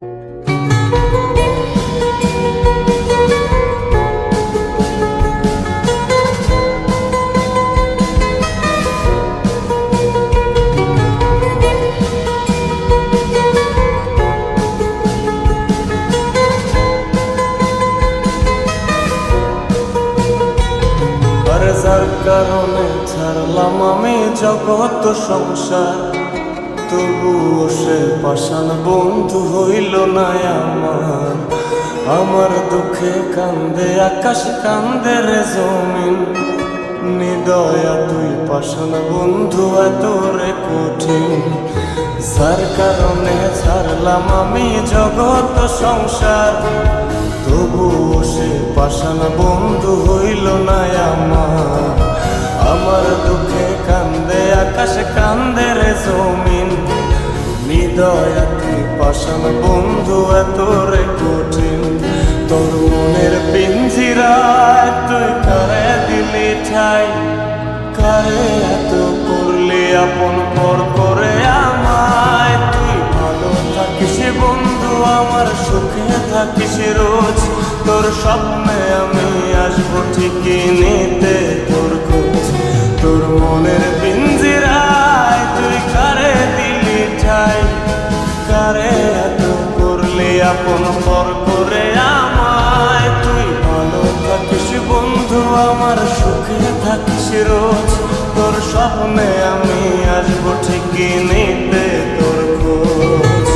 যার কারণে ছাড়লাম আমি জগৎ সংসার, তবুও সে পাষাণ বন্ধু হইল না আমার। আমার দুঃখে কান্দে আকাশ, কান্দে রে জমিন, নিদয়া তুই পাষাণ বন্ধু এত রে কঠিন। যার কারণে ছাড়লাম আমি জগৎ সংসার, তবুও সে পাষাণ বন্ধু হইল না আমার। আমার দুঃখে কান্দে আকাশ, কান্দে রে জমিন, নিদয়া তুই পাষাণ বন্ধু এত রে কঠিন। তোর মনের পিঞ্জিরায় তুই কারে দিলি ঠাই, কারে এত করলি আপন পর করে আমায়। তুই ভালো থাকিস বন্ধু আমার, সুখে থাকিস রোজ, তোর স্বপ্নে আমি আসবো ঠিকই নিতে তোর খোঁজ। তোর মনের পিঞ্জিরায় তুই কারে দিলি ঠাই, কারে এত করলি আপন পর করে আমায়। তুই ভালো থাকিস বন্ধু আমার, সুখে থাকিস রোজ, তোর স্বপ্নে আমি আসবো ঠিকই নিতে তোর খোঁজ।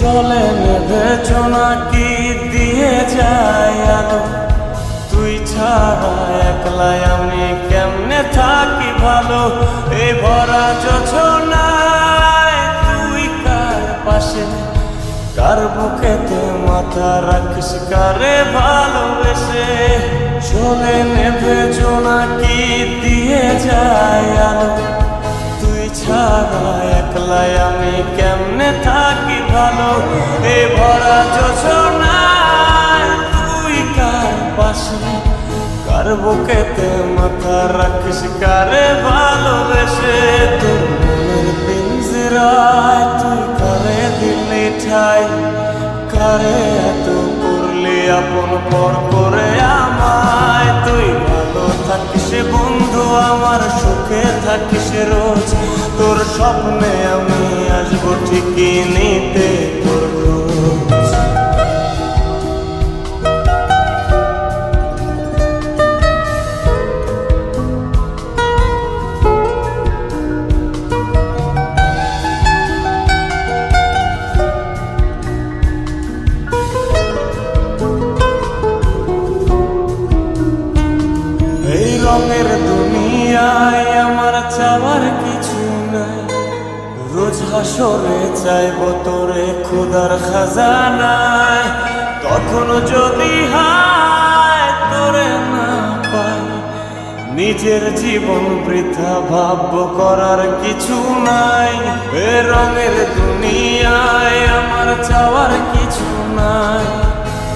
চলে নেবে জোনাকি দিয়ে যায় আলো, তুই ছাড়া একলাই আমি কেমনে থাকি ভালো। এই ভরা যোছনায় তুই কার পাশে, কার বুকেতে মাথা রাখিস, কারে ভালোবেসে। চলে নেবে জোনাকি দিয়ে যায় আলো, তুই ছাড়া একলাই আমি কেমনে থাকি ভালো। এ ভরা যোছনায় তুই কার পাশে, কার বুকেতে মাথা রাখিস, কারে ভালোবেসে। তোর মনের পিঞ্জিরায় তুই কারে দিলি ঠাই, কারে এত করলি আপন পর করে আমায়। তুই ভালো থাকিস বন্ধু আমার, সুখে থাকিস রোজ, তোর স্বপ্নে আমি আসবো ঠিকই নিতে তোর খোঁজ। এই রঙের দুনিয়ায় আমার চাওয়ার কিছু নাই, রোজ হাসরে চাইব তোরে খোদার খাজানায়। তখন যদি হায় তোরে না পাই, নিজের জীবন বৃথা ভাবব করার কিছু নাই। এ রঙের দুনিয়ায় আমার চাওয়ার কিছু নাই,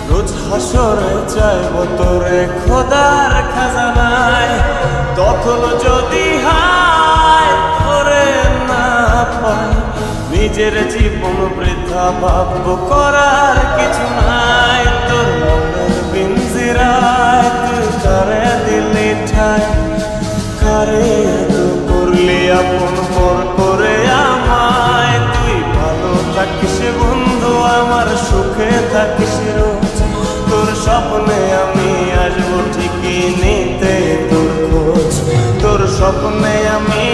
রোজ হাসরে চাইব তোরে খোদার খাজানায়। তখন যদি হায় তোরে না পাই, নিজের জীবন বৃথা ভাবব করার কিছু নাই। তোর মনের পিঞ্জিরায় তুই কারে দিলি ঠাই, কারে এত করলি আপন পর করে আমায়। তুই ভালো থাকিস বন্ধু আমার, সুখে থাকিস রোজ, তোর স্বপ্নে আমি আসবো ঠিকই নিতে তোর খোঁজ। তোর স্বপ্নে আমি